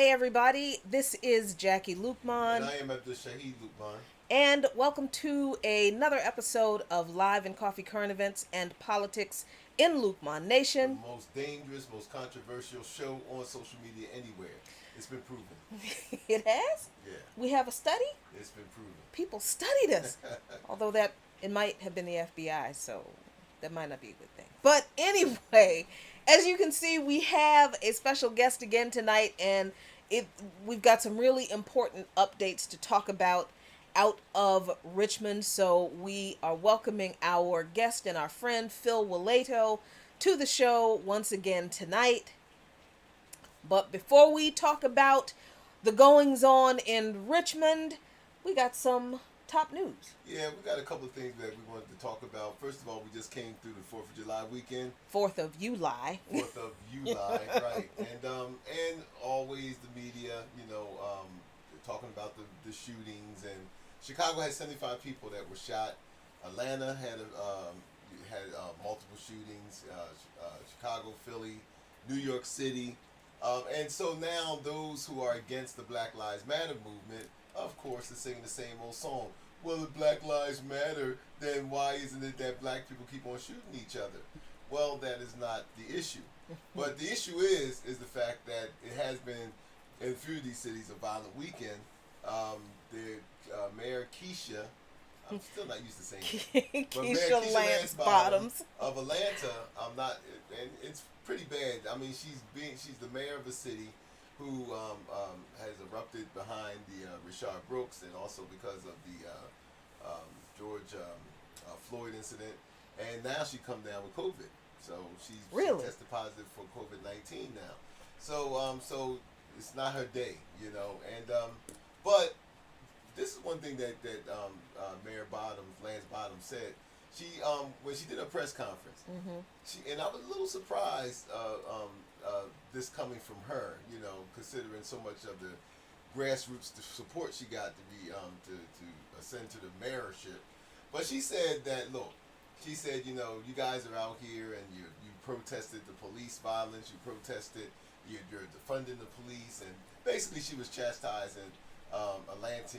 Hey everybody, this is Jackie And Luqman, I am Abdul Shahid Luqman. and welcome to another episode of Live and Coffee Current Events and Politics in Luqman The Nation. most dangerous, most controversial show on social media anywhere. It's been proven. It has? Yeah, We have a study? it's been People studied us. proven. Although that, it might have been the FBI, so that might not be a good thing. But anyway, as you can see, we have a special guest again tonight, and it we've got some really important updates to talk about out of Richmond. So we are welcoming our guest and our friend Phil Wilayto to the show once again tonight. But before we talk about the goings on in Richmond, we got some top news. Yeah, we got a couple of things that we wanted to talk about. First of all, we just came through the 4th of July weekend. 4th of July. 4th of July, right. And always the media, talking about the shootings. And Chicago had 75 people that were shot. Atlanta had multiple shootings. Chicago, Philly, New York City. And so now those who are against the Black Lives Matter movement, of course, are singing the same old song. Well, if Black Lives Matter, then why isn't it that black people keep on shooting each other? Well, that is not the issue. But the issue is the fact that it has been, in a few of these cities, a violent weekend. The Mayor Keisha, I'm still not used to saying it, but Mayor Keisha Lance Bottoms. of Atlanta, I'm not, and it's pretty bad. I mean, she's the mayor of a city who has erupted behind the Rashard Brooks, and also because of the George Floyd incident, and now she come down with COVID. So she Really? tested positive for COVID-19 now. So it's not her day, but this is one thing that Mayor Lance Bottoms said. She when she did a press conference, and I was a little surprised this coming from her, considering so much of the grassroots support she got to be to ascend to the mayorship. But she said that look, she said you guys are out here and you protested the police violence, you protested you're defunding the police, and basically she was chastising Atlanta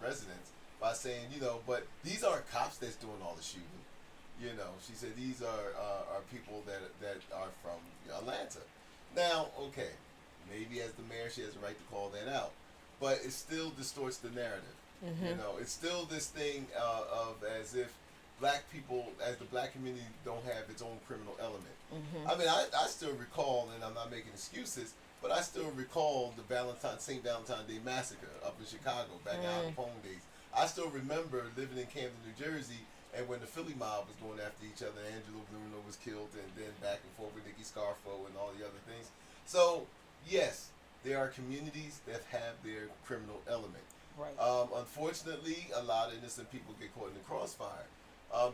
residents by saying, but these aren't cops that's doing all the shooting. She said these are people that are from Atlanta. Now, okay, maybe as the mayor she has a right to call that out, but it still distorts the narrative. It's still this thing of as if black people, as the black community, don't have its own criminal element. I mean, I still recall, and I'm not making excuses, but I still recall the St. Valentine's Day massacre up in Chicago back in Al Capone days. I still remember living in Camden, New Jersey, and when the Philly mob was going after each other, Angelo Bruno was killed, and then back and forth with Nicky Scarfo and all the other things. So, yes, there are communities that have their criminal element. Right. Unfortunately, a lot of innocent people get caught in the crossfire.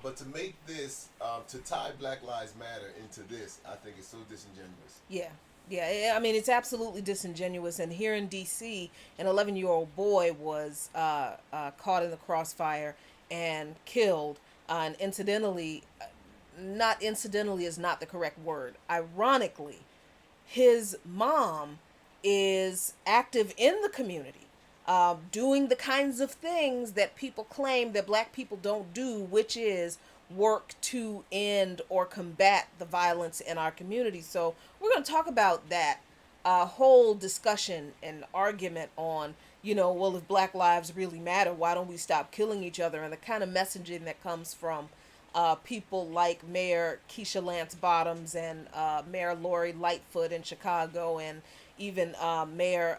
But to make this, to tie Black Lives Matter into this, I think is so disingenuous. Yeah. Yeah, I mean, it's absolutely disingenuous. And here in D.C., an 11-year-old boy was caught in the crossfire and killed. And incidentally, not incidentally is not the correct word. Ironically, his mom is active in the community, doing the kinds of things that people claim that black people don't do, which is work to end or combat the violence in our community. So we're going to talk about that whole discussion and argument on, well, if black lives really matter, why don't we stop killing each other? And the kind of messaging that comes from people like Mayor Keisha Lance Bottoms and Mayor Lori Lightfoot in Chicago, and even Mayor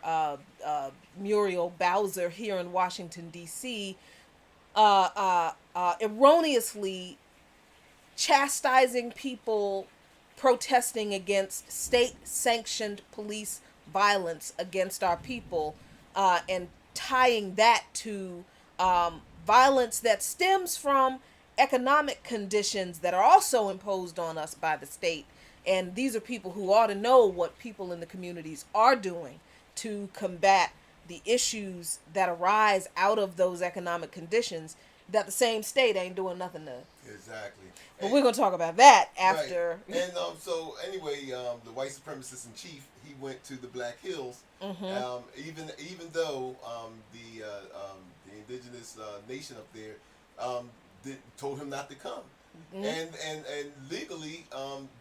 Muriel Bowser here in Washington, D.C., erroneously chastising people protesting against state-sanctioned police violence against our people, and tying that to violence that stems from economic conditions that are also imposed on us by the state. And these are people who ought to know what people in the communities are doing to combat the issues that arise out of those economic conditions. that the same state ain't doing nothing to. Exactly. But we're gonna talk about that after. Right. And so anyway, the white supremacist in chief, he went to the Black Hills. Even though the indigenous nation up there told him not to come. And legally,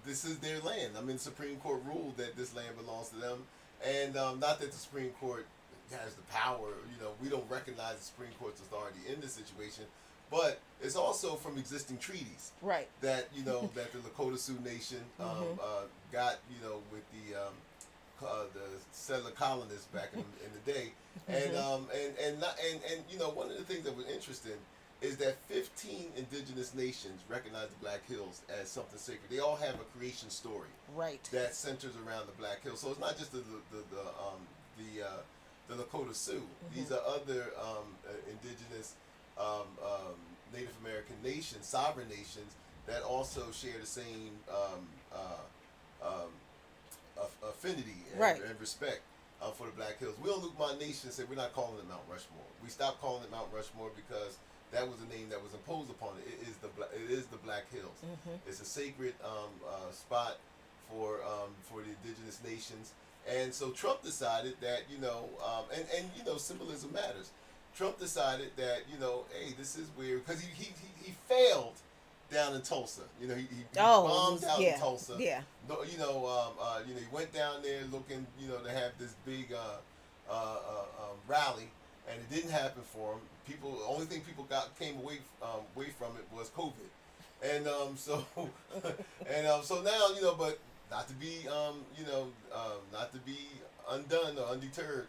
this is their land. I mean, the Supreme Court ruled that this land belongs to them, and not that the Supreme Court has the power. We don't recognize the Supreme Court's authority in this situation, but it's also from existing treaties, Right. that that the Lakota Sioux Nation got with the settler colonists back in the day, and one of the things that was interesting is that 15 indigenous nations recognize the Black Hills as something sacred. They all have a creation story, Right. that centers around the Black Hills. So it's not just the Lakota Sioux. These are other indigenous Native American nations, sovereign nations, that also share the same affinity and respect for the Black Hills. We on Luqman Nation said we're not calling it Mount Rushmore. We stopped calling it Mount Rushmore because that was the name that was imposed upon it. It is the Black Hills. It's a sacred spot for the indigenous nations. And so Trump decided that symbolism matters. Trump decided that hey, this is weird, because he failed down in Tulsa. He bombed out in Tulsa. Yeah. No, he went down there looking to have this big rally, and it didn't happen for him. The only thing people came away from it was COVID, and so now but not to be not to be undone or undeterred.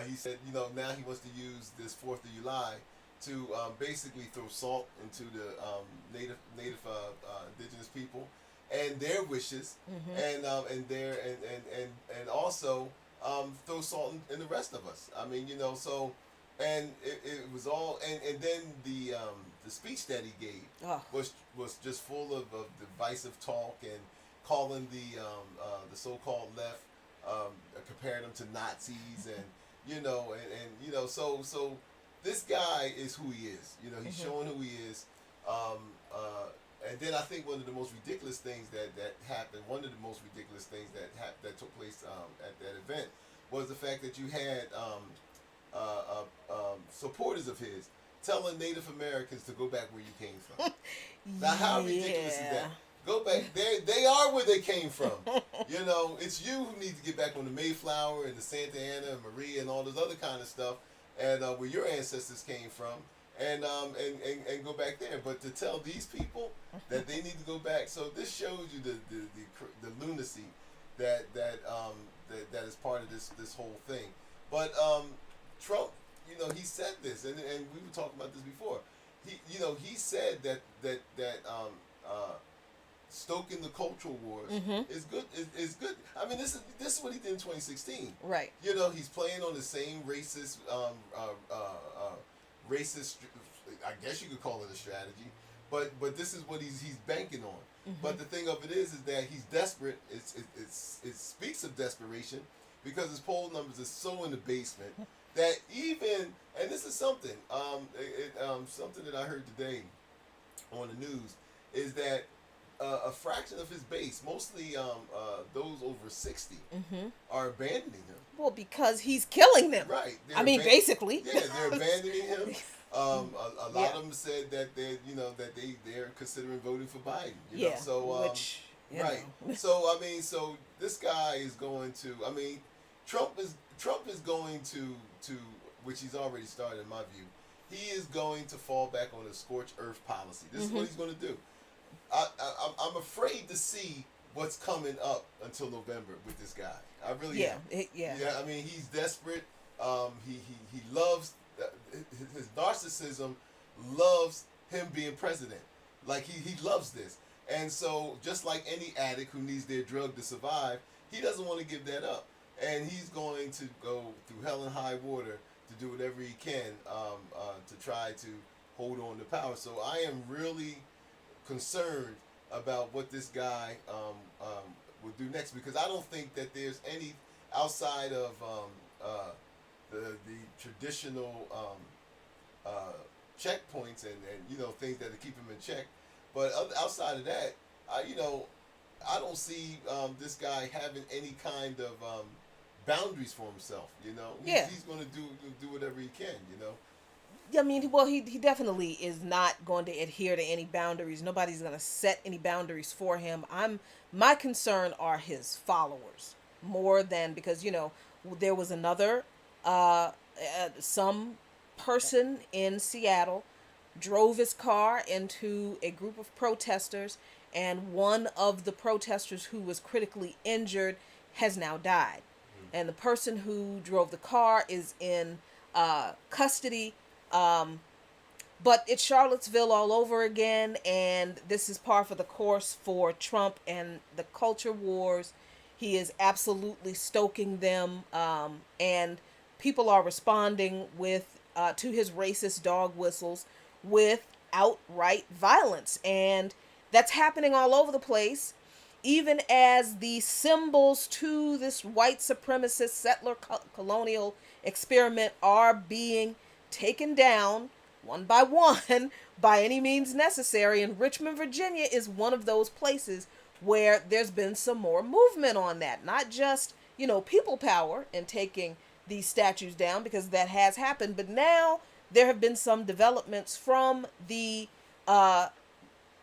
He said now he wants to use this 4th of July to basically throw salt into the native indigenous people and their wishes, and also throw salt in the rest of us. I mean, so. And it was all, and then the speech that he gave was just full of divisive talk, and calling the so-called left, comparing them to Nazis, and so this guy is who he is. He's showing who he is. And then I think one of the most ridiculous things that happened, that took place at that event, was the fact that you had supporters of his telling Native Americans to go back where you came from. Now, how ridiculous is that? Go back. They are where they came from. It's you who need to get back on the Mayflower and the Santa Ana and Maria and all this other kind of stuff, and where your ancestors came from, and go back there. But to tell these people that they need to go back, so this shows you the lunacy that is part of this whole thing. But Trump, he said this, and we were talking about this before. He said that stoking the cultural wars is good. Is good. I mean, this is what he did in 2016. Right. He's playing on the same racist, I guess you could call it a strategy, but this is what he's banking on. But the thing of it is that he's desperate. It speaks of desperation, because his poll numbers are so in the basement that and this is something, something that I heard today on the news, is that a fraction of his base, mostly those over 60, are abandoning him. Well, because he's killing them. Right. Basically. Yeah, they're abandoning him. A lot of them said that they're considering voting for Biden. So which right. So so this guy is going to. Trump is going to which he's already started, in my view. He is going to fall back on a scorched earth policy. This is what he's going to do. I'm afraid to see what's coming up until November with this guy. I really am. Yeah. He's desperate. He loves his narcissism. Loves him being president. Like he loves this. And so, just like any addict who needs their drug to survive, he doesn't want to give that up. And he's going to go through hell and high water to do whatever he can to try to hold on to power. So I am really concerned about what this guy will do next, because I don't think that there's any outside of the traditional checkpoints and things that keep him in check. But outside of that, I don't see this guy having any kind of boundaries for himself. Yeah. He's going to do whatever he can. I mean, well, he definitely is not going to adhere to any boundaries. Nobody's going to set any boundaries for him. My concern are his followers more than, because there was another some person in Seattle drove his car into a group of protesters, and one of the protesters who was critically injured has now died. And the person who drove the car is in custody. But it's Charlottesville all over again, and this is par for the course for Trump and the culture wars. He is absolutely stoking them, and people are responding with to his racist dog whistles with outright violence, and that's happening all over the place. Even as the symbols to this white supremacist settler colonial experiment are being taken down one by one by any means necessary. And Richmond, Virginia is one of those places where there's been some more movement on that. Not just, people power and taking these statues down, because that has happened, but now there have been some developments from the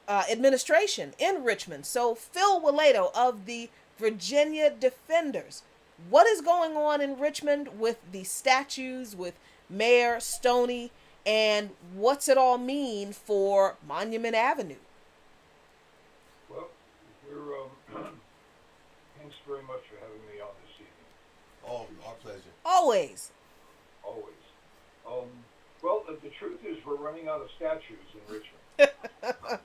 administration in Richmond. So Phil Wilayto of the Virginia Defenders, what is going on in Richmond with the statues, with Mayor Stoney, and what's it all mean for Monument Avenue? Well, we're thanks very much for having me on this evening. Oh, our pleasure. Always. Always. Well, the truth is we're running out of statues in Richmond.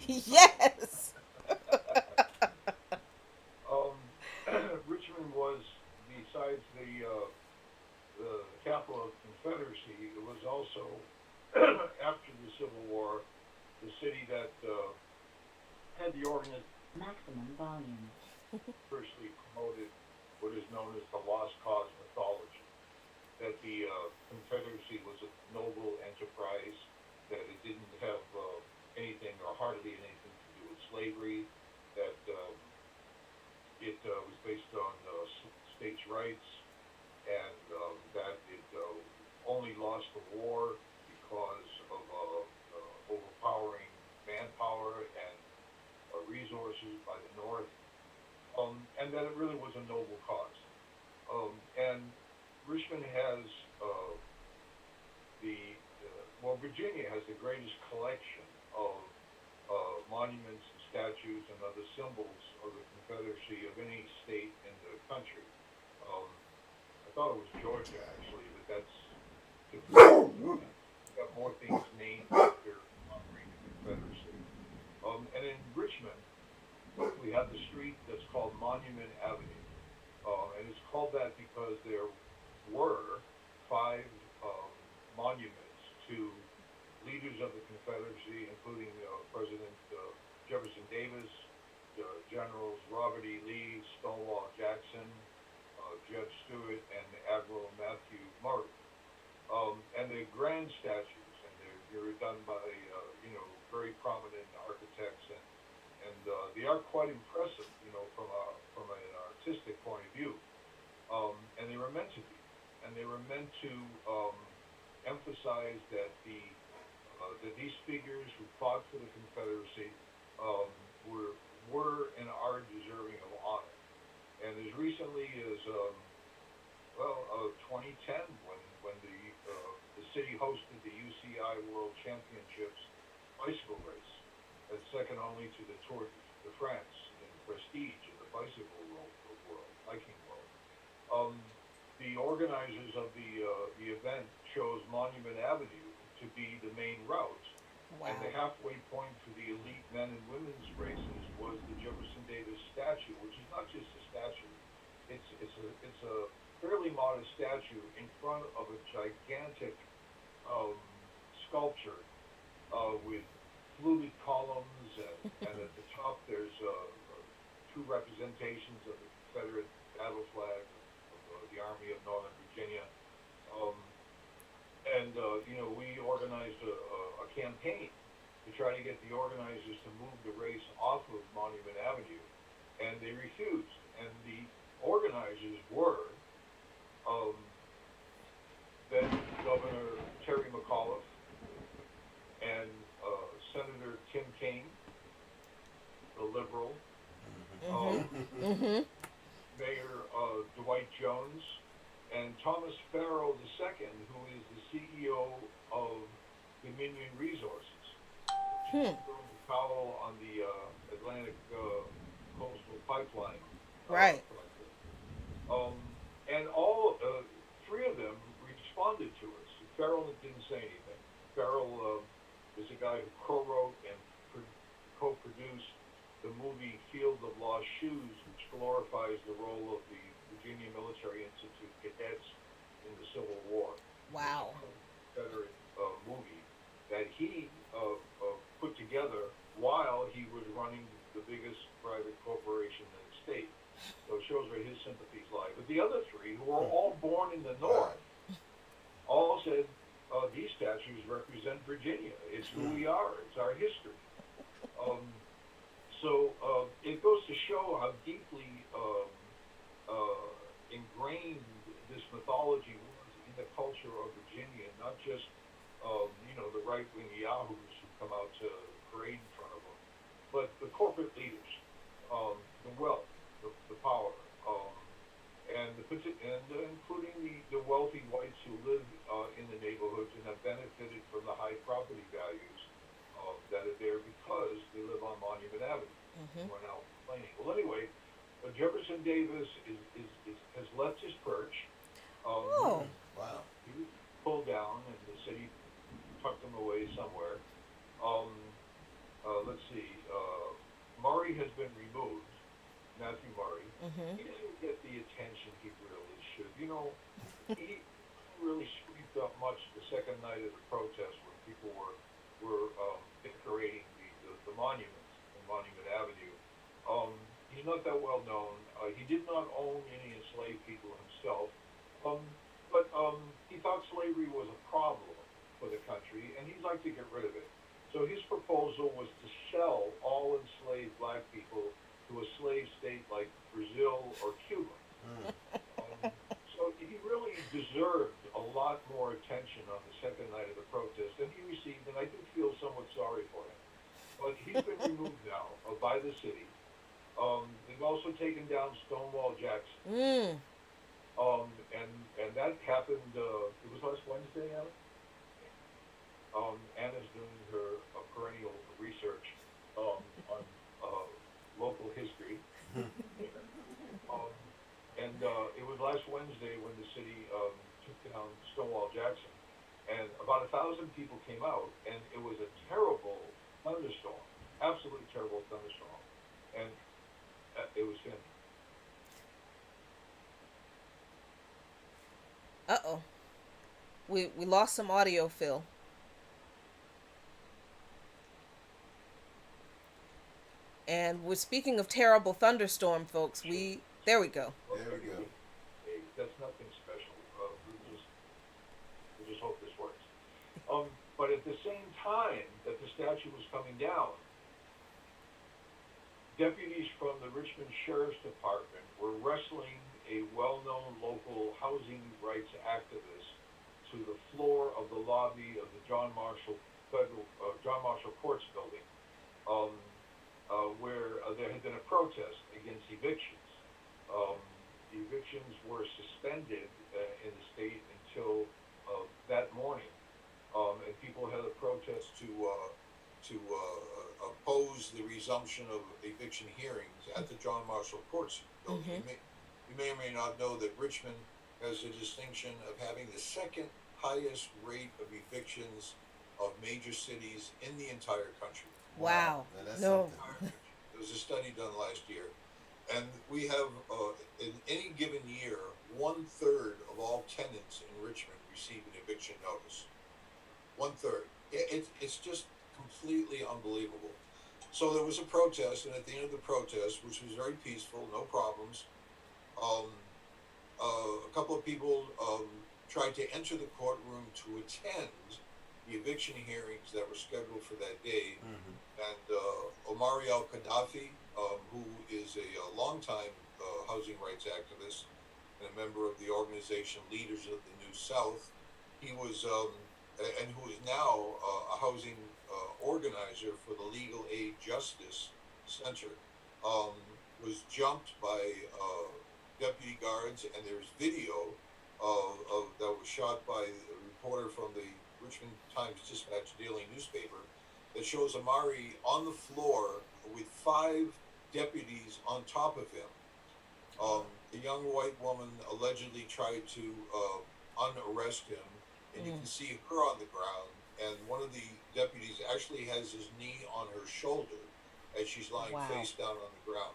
Yes. Richmond was, besides the capital of Confederacy, it was also, after the Civil War, the city that had the maximum volume. firstly promoted what is known as the Lost Cause mythology, that the Confederacy was a noble enterprise, that it didn't have anything or hardly anything to do with slavery, that it was based on states' rights, and that it only lost the war because of overpowering manpower and resources by the North, and that it really was a noble cause. And Richmond has Virginia has the greatest collection of monuments and statues and other symbols of the Confederacy of any state in the country. I thought it was Georgia, actually, but that's got more things named after honoring the Confederacy. And in Richmond, we have the street that's called Monument Avenue, and it's called that because there were 5 monuments to leaders of the Confederacy, including President Jefferson Davis, Generals Robert E. Lee, Stonewall Jackson, Judge Stewart, and Admiral Matthew Murray. And they're grand statues, and they're done by very prominent architects, and they are quite impressive, from an artistic point of view. And they were meant to be, and they were meant to emphasize that that these figures who fought for the Confederacy were and are deserving of honor. And as recently as 2010, when the city hosted the UCI World Championships bicycle race, that's second only to the Tour de France in prestige of the bicycle world, biking world. The organizers of the event chose Monument Avenue to be the main route, Wow. and the halfway point for the elite men and women's races was the Jefferson Davis statue, which is not just a statue; it's a fairly modest statue in front of a gigantic sculpture with fluted columns, and at the top there's 2 representations of the Confederate battle flag of the Army of Northern Virginia. And we organized a campaign to try to get the organizers to move the race off of Monument Avenue, and they refused. And the organizers were um, then Governor Terry McAuliffe and Senator Tim Kaine, the liberal, um, Mm-hmm. Mayor Dwight Jones, and Thomas Farrell II, who is the CEO of Dominion Resources, which is Hmm. throwing the towel on the Atlantic Coastal Pipeline Right. project. Um, and all three of them responded to us. Farrell didn't say anything. Farrell is a guy who co-wrote and co-produced the movie Field of Lost Shoes, which glorifies the role of the Virginia Military Institute cadets in the Civil War. It's a Wow. Confederate movie that he put together while he was running the biggest private corporation in the state. So it shows where his sympathies lie. But the other three, who are all born in the Right. North, all said these statues represent Virginia. It's who we are. It's our history. Um, so it goes to show how deeply ingrained this mythology was in the culture of Virginia, not just the right-wing yahoos who come out to parade in front of them, but the corporate leaders, the wealth, the power, and including the wealthy whites who live in the neighborhoods and have benefited from the high property values that are there because they live on Monument Avenue. Mm-hmm. We're now complaining. Well, anyway, Jefferson Davis has left his perch. Oh. Wow. He was pulled down, and the city tucked him away somewhere. Um, let's see. Murray has been removed. Matthew Murray. Mm-hmm. He doesn't get the attention he really should. He really swept up much the second night of the protest when people were decorating the monuments in Monument Avenue. He's not that well known. He did not own any enslaved people himself, but he thought slavery was a problem for the country, and he'd like to get rid of it. So his proposal was to sell all enslaved black people to a slave state like Brazil or Cuba. Mm. So he really deserved a lot more attention on the second night of the protest than he received, and I do feel somewhat sorry for him. But he's been removed now by the city. They've also taken down Stonewall Jackson, Mm. and that happened. It was last Wednesday, Anna. Anna's doing her perennial research on local history. um, and it was last Wednesday when the city took down Stonewall Jackson, and about 1,000 people came out, and it was a terrible thunderstorm, absolutely terrible thunderstorm, and it was finished. Uh-oh. We lost some audio, Phil. And we're speaking of terrible thunderstorm, folks. There we go. Well, There we go. that's nothing special. We just hope this works. But at the same time that the statue was coming down, deputies from the Richmond Sheriff's Department were wrestling a well-known local housing rights activist to the floor of the lobby of the John Marshall Courts building, um, where there had been a protest against evictions. The evictions were suspended in the state until that morning, and people had a protest to oppose the resumption of eviction hearings at the John Marshall Courts building. Mm-hmm. You may or may not know that Richmond has the distinction of having the second highest rate of evictions of major cities in the entire country. Wow. Now that's No. something. There was a study done last year, and we have in any given year 1/3 of all tenants in Richmond receive an eviction notice. 1/3. It's just completely unbelievable. So there was a protest, and at the end of the protest, which was very peaceful, no problems, a couple of people tried to enter the courtroom to attend the eviction hearings that were scheduled for that day. And Omari Al Gaddafi, who is a longtime housing rights activist and a member of the organization Leaders of the New South, he was, and who is now a housing organizer for the Legal Aid Justice Center, was jumped by deputy guards, and there's video of that was shot by a reporter from the Richmond Times-Dispatch Daily newspaper that shows Omari on the floor with 5 deputies on top of him. A young white woman allegedly tried to unarrest him, and you can see her on the ground, and one of the deputies actually has his knee on her shoulder as she's lying face down on the ground.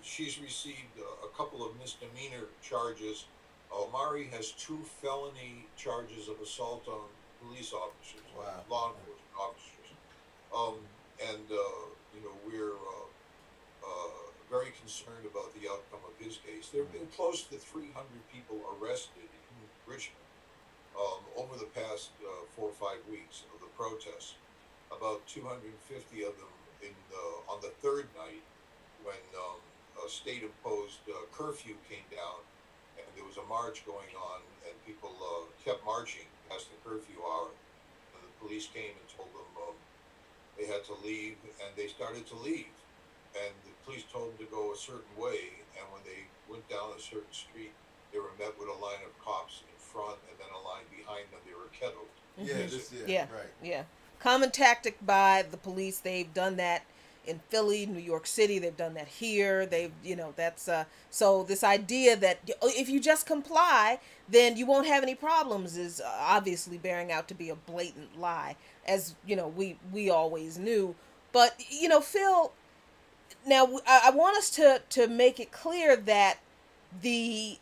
She's received a couple of misdemeanor charges. Omari has 2 felony charges of assault on police officers, law enforcement officers. And we're very concerned about the outcome of his case. There have been close to 300 people arrested in Richmond over the past 4 or 5 weeks of the protests. About 250 of them on the 3rd night, when a state-imposed curfew came down, and there was a march going on, and people kept marching past the curfew hour. And the police came and told them they had to leave, and they started to leave. And the police told them to go a certain way, and when they went down a certain street, they were met with a line of cops in front, and then a line behind them. They were kettled. Yeah. Common tactic by the police. They've done that in Philly, New York City. They've done that here. They've, that's so this idea that if you just comply, then you won't have any problems is obviously bearing out to be a blatant lie, as we always knew. But Phil, now I want us to make it clear that the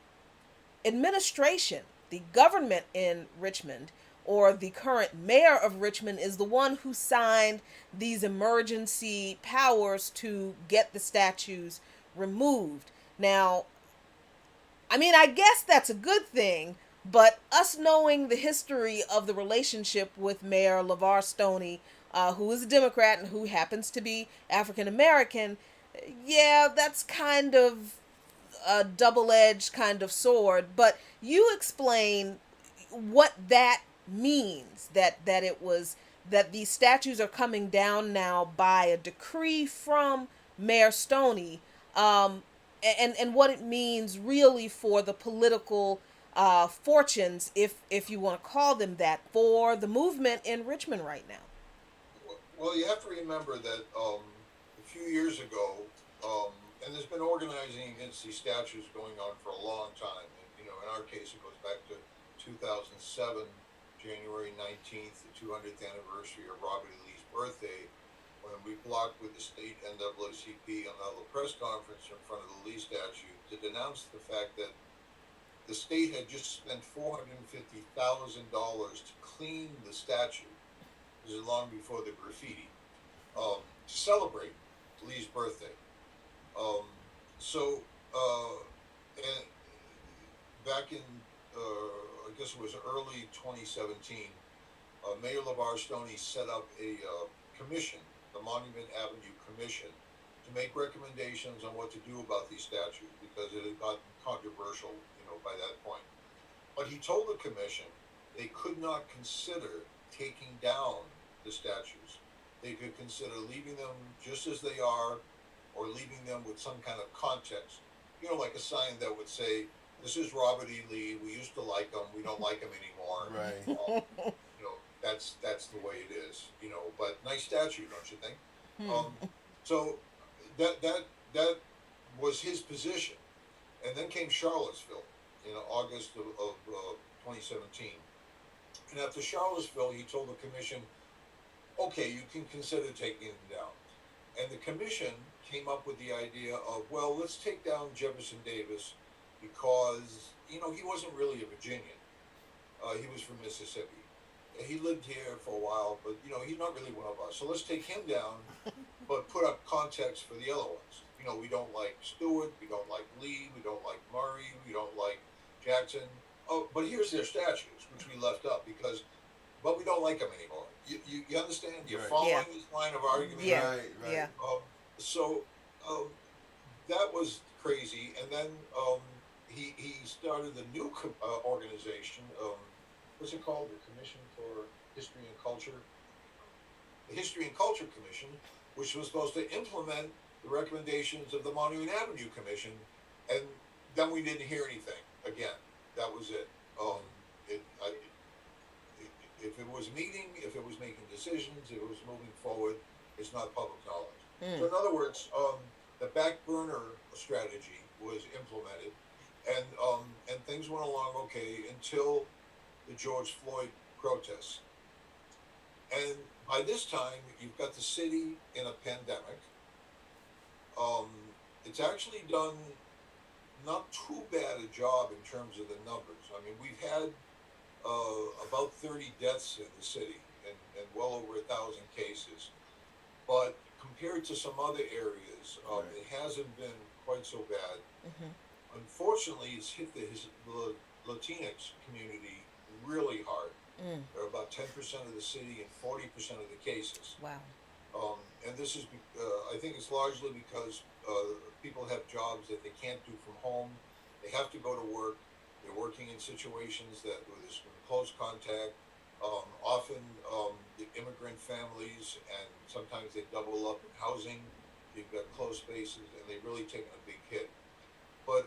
administration, the government in Richmond, or the current mayor of Richmond, is the one who signed these emergency powers to get the statues removed. Now, I guess that's a good thing, but us knowing the history of the relationship with Mayor LeVar Stoney, who is a Democrat and who happens to be African American, that's kind of a double-edged kind of sword. But you explain what that means, that these statues are coming down now by a decree from Mayor Stoney, and what it means really for the political fortunes, if you want to call them that, for the movement in Richmond right now. Well, you have to remember that a few years ago, and there's been organizing against these statues going on for a long time. And, in our case, it goes back to 2007. January 19th, the 200th anniversary of Robert E. Lee's birthday, when we blocked with the state NAACP and held a press conference in front of the Lee statue to denounce the fact that the state had just spent $450,000 to clean the statue. This is long before the graffiti, to celebrate Lee's birthday. And back in I guess it was early 2017, Mayor LeVar Stoney set up a commission, the Monument Avenue Commission, to make recommendations on what to do about these statues, because it had gotten controversial, by that point. But he told the commission they could not consider taking down the statues. They could consider leaving them just as they are, or leaving them with some kind of context. Like a sign that would say, "This is Robert E. Lee. We used to like him. We don't like him anymore." Right. That's the way it is. But nice statue, don't you think? So that was his position, and then came Charlottesville in August of 2017. And after Charlottesville, he told the commission, "Okay, you can consider taking them down." And the commission came up with the idea of, well, let's take down Jefferson Davis, because he wasn't really a Virginian. He was from Mississippi. He lived here for a while, but he's not really one of us. So let's take him down, but put up context for the other ones. We don't like Stewart, we don't like Lee, we don't like Murray, we don't like Jackson. Oh, but here's their statues, which we left up but we don't like them anymore. You understand? You're Right. Yeah. following this line of argument Yeah. here. Right. Yeah. Right. So um, that was crazy. And then he started a new organization. What's it called? The Commission for History and Culture. The History and Culture Commission, which was supposed to implement the recommendations of the Monument Avenue Commission, and then we didn't hear anything again. That was it. It, I, if it was meeting, if it was making decisions, if it was moving forward, it's not public knowledge. So Mm. in other words, the back burner strategy was implemented, and things went along okay until the George Floyd protests. And by this time, you've got the city in a pandemic. Um, it's actually done not too bad a job in terms of the numbers. I mean, we've had about 30 deaths in the city and well over 1,000 cases. But compared to some other areas, Right. it hasn't been quite so bad. Mhm. Unfortunately, it's hit the Latinx community really hard. Mm. They're about 10% of the city and 40% of the cases. Wow. And this is, I think it's largely because people have jobs that they can't do from home. They have to go to work. They're working in situations where there's close contact. Often the immigrant families, and sometimes they double up in housing. You've got closed spaces, and they've really taken a big hit. But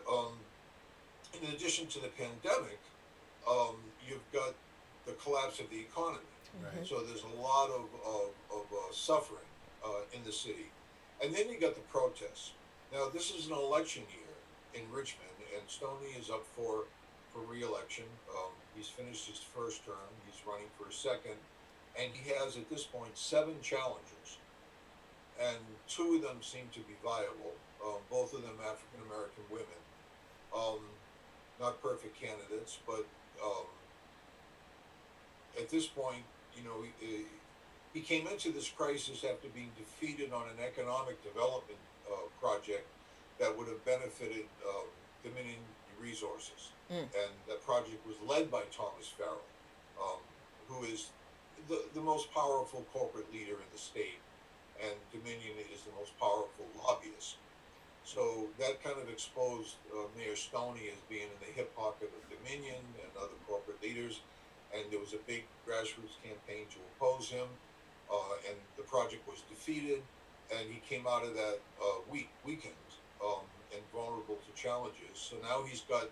in addition to the pandemic, you've got the collapse of the economy. Right. So there's a lot of suffering in the city. And then you got the protests. Now, this is an election year in Richmond, and Stoney is up for re-election. He's finished his first term. He's running for a second. And he has, at this point, 7 challengers. And 2 of them seem to be viable, both of them African-American women. Not perfect candidates, but at this point, you know, he came into this crisis after being defeated on an economic development project that would have benefited Dominion resources. Mm. And that project was led by Thomas Farrell, who is the most powerful corporate leader in the state, and Dominion is the most powerful lobbyist. So that kind of exposed Mayor Stoney as being in the hip pocket of Dominion and other corporate leaders, and there was a big grassroots campaign to oppose him, and the project was defeated, and he came out of that weakened and vulnerable to challenges. So now he's got,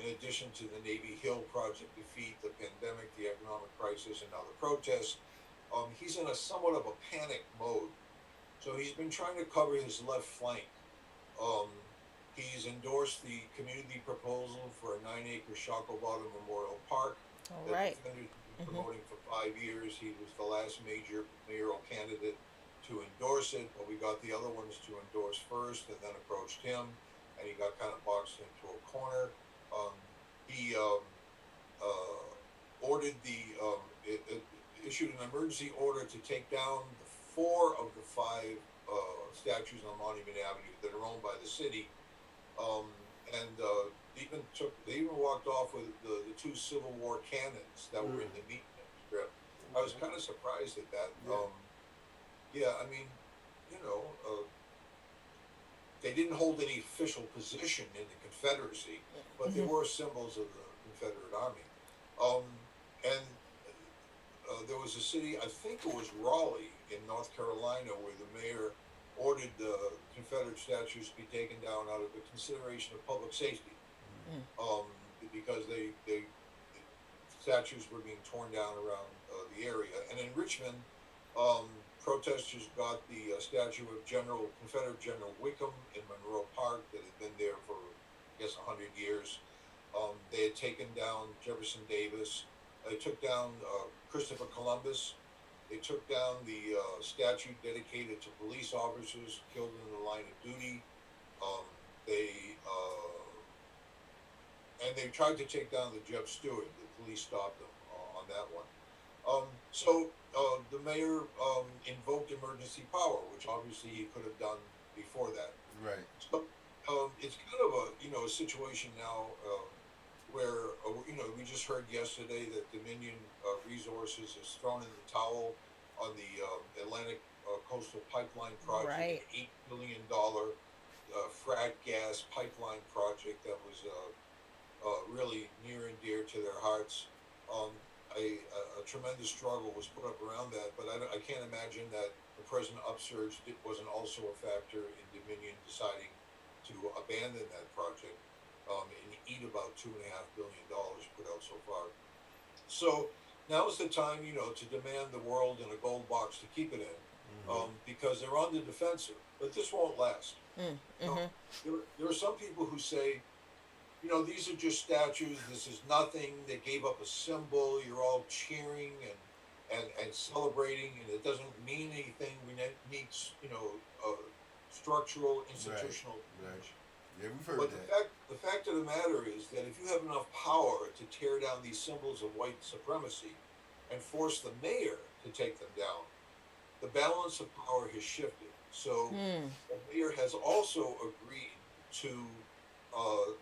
in addition to the Navy Hill project defeat, the pandemic, the economic crisis, and now the protests, he's in a somewhat of a panic mode. So he's been trying to cover his left flank. He's endorsed the community proposal for a 9-acre Shacklebottom Memorial Park. All The right. Defenders have been promoting for 5 years. He was the last major mayoral candidate to endorse it, but we got the other ones to endorse first, and then approached him, and he got kind of boxed into a corner. He ordered issued an emergency order to take down 4 of the 5 statues on Monument Avenue that are owned by the city, and they even walked off with the 2 Civil War cannons that were in the meat strip. I was kind of surprised at that. Yeah. I mean, you know, they didn't hold any official position in the Confederacy, but they were symbols of the Confederate Army. And there was a city, I think it was Raleigh in North Carolina, where the mayor ordered the Confederate statues to be taken down out of the consideration of public safety, because the statues were being torn down around the area. And in Richmond, protesters got the statue of Confederate General Wickham in Monroe Park that had been there for, I guess, 100 years. They had taken down Jefferson Davis. They took down Christopher Columbus. They took down the statue dedicated to police officers killed in the line of duty. And they tried to take down the Jeb Stuart. The police stopped them on that one. So the mayor invoked emergency power, which obviously he could have done before that. Right. So it's kind of a situation now where we just heard yesterday that Dominion Resources has thrown in the towel on the Atlantic Coastal Pipeline project, Right. an $8 billion frac gas pipeline project that was really near and dear to their hearts. Um, a tremendous struggle was put up around that, but I can't imagine that the present upsurge wasn't also a factor in Dominion deciding to abandon that project and eat about $2.5 billion put out so far. So now's the time, to demand the world in a gold box to keep it in, because they're on the defensive. But this won't last. Mm, You know, mm-hmm. there are some people who say, these are just statues. This is nothing. They gave up a symbol. You're all cheering and celebrating, and it doesn't mean anything. We need, structural, institutional Right. change. Yeah, we've heard But that. the fact of the matter is that if you have enough power to tear down these symbols of white supremacy and force the mayor to take them down, the balance of power has shifted. So Mm. the mayor has also agreed to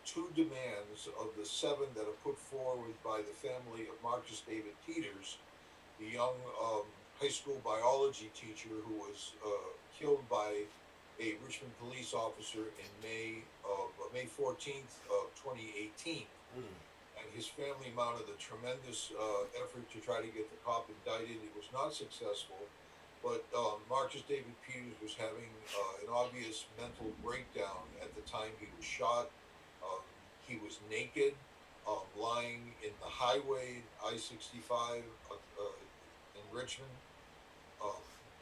two demands of the seven that are put forward by the family of Marcus David Peters, the young high school biology teacher who was killed by a Richmond police officer in May 14th of 2018. Mm. And his family mounted a tremendous effort to try to get the cop indicted. It was not successful, but Marcus David Peters was having an obvious mental breakdown at the time he was shot. He was naked, lying in the highway, I-65 in Richmond.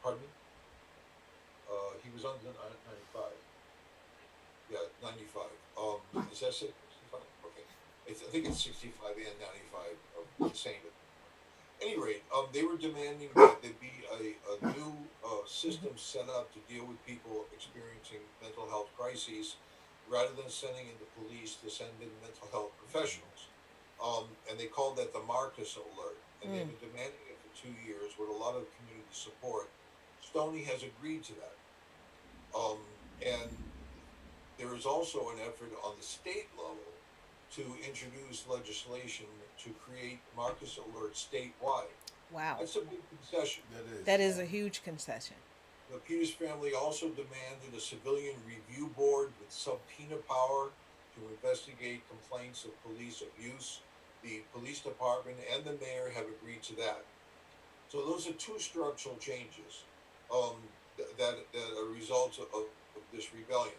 Pardon me? He was on 95. Yeah, 95. Is that 65? Okay. I think it's 65 and 95 of the same. At any rate, they were demanding that there be a new system set up to deal with people experiencing mental health crises rather than sending in the police to send in mental health professionals. And they called that the Marcus Alert. And they've been demanding it for 2 years with a lot of community support. Stoney has agreed to that. And there is also an effort on the state level to introduce legislation to create Marcus Alert statewide. Wow. That's a big concession. That is a huge concession. The Peters family also demanded a civilian review board with subpoena power to investigate complaints of police abuse. The police department and the mayor have agreed to that. So those are two structural changes that are results of this rebellion.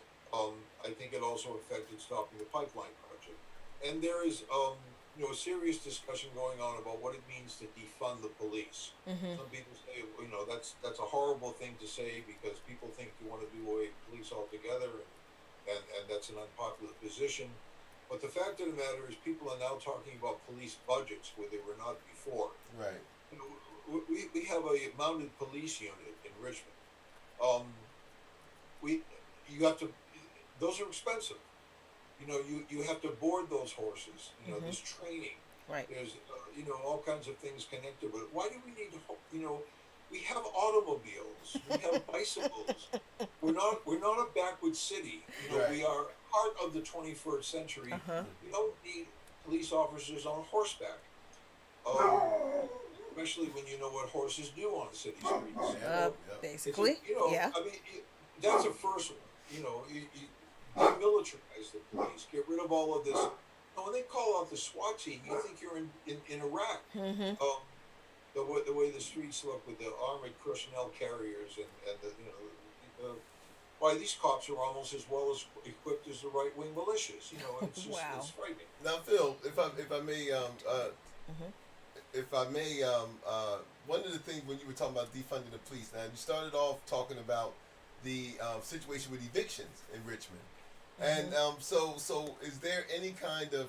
I think it also affected stopping the pipeline project. And there is a serious discussion going on about what it means to defund the police. Mm-hmm. Some people say, that's a horrible thing to say because people think you want to do away with police altogether, and that's an unpopular position. But the fact of the matter is, people are now talking about police budgets where they were not before. Right. We have a mounted police unit in Richmond. Those are expensive. You have to board those horses. There's training. Right. There's all kinds of things connected. But why do we need we have automobiles, we have bicycles. We're not a backward city. Right. We are part of the 21st century. Uh-huh. We don't need police officers on horseback. Especially when you know what horses do on city streets. Basically, yeah. I mean, that's a first one. You demilitarize the police, get rid of all of this. When they call out the SWAT team, you think you're in Iraq. Mm-hmm. The way the streets look with the armored personnel carriers and why these cops are almost as well as equipped as the right wing militias. It's just Wow. it's frightening. Now, Phil, if I may, one of the things when you were talking about defunding the police, now you started off talking about the situation with evictions in Richmond, and so is there any kind of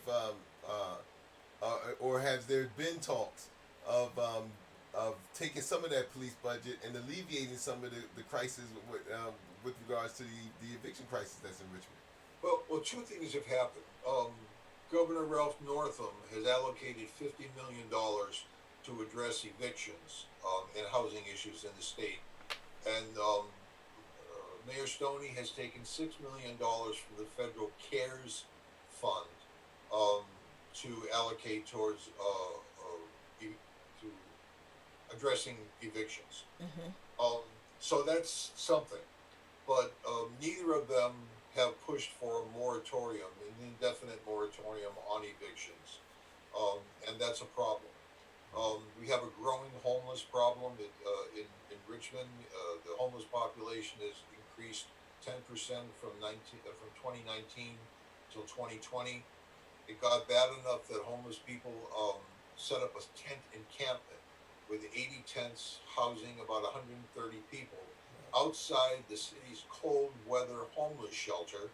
or has there been talks of taking some of that police budget and alleviating some of the crisis with regards to the eviction crisis that's in Richmond? Well, two things have happened. Governor Ralph Northam has allocated $50 million to address evictions and housing issues in the state, and Mayor Stoney has taken $6 million from the federal CARES fund to allocate towards to addressing evictions. Mm-hmm. Um, so that's something, but neither of them have pushed for a moratorium, an indefinite moratorium on evictions, and that's a problem. We have a growing homeless problem in Richmond. The homeless population has increased 10% from 2019 till 2020. It got bad enough that homeless people set up a tent encampment with 80 tents housing about 130 people outside the city's cold weather homeless shelter,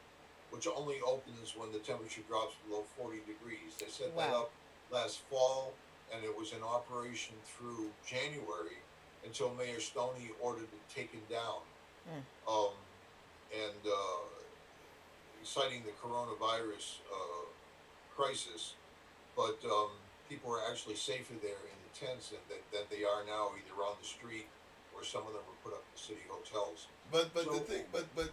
which only opens when the temperature drops below 40 degrees. They set that Wow. up last fall, and it was in operation through January until Mayor Stoney ordered it taken down. Mm. Um, and citing the coronavirus crisis, but people are actually safer there in the tents than they are now, either on the street or some of them were put up in city hotels. But So,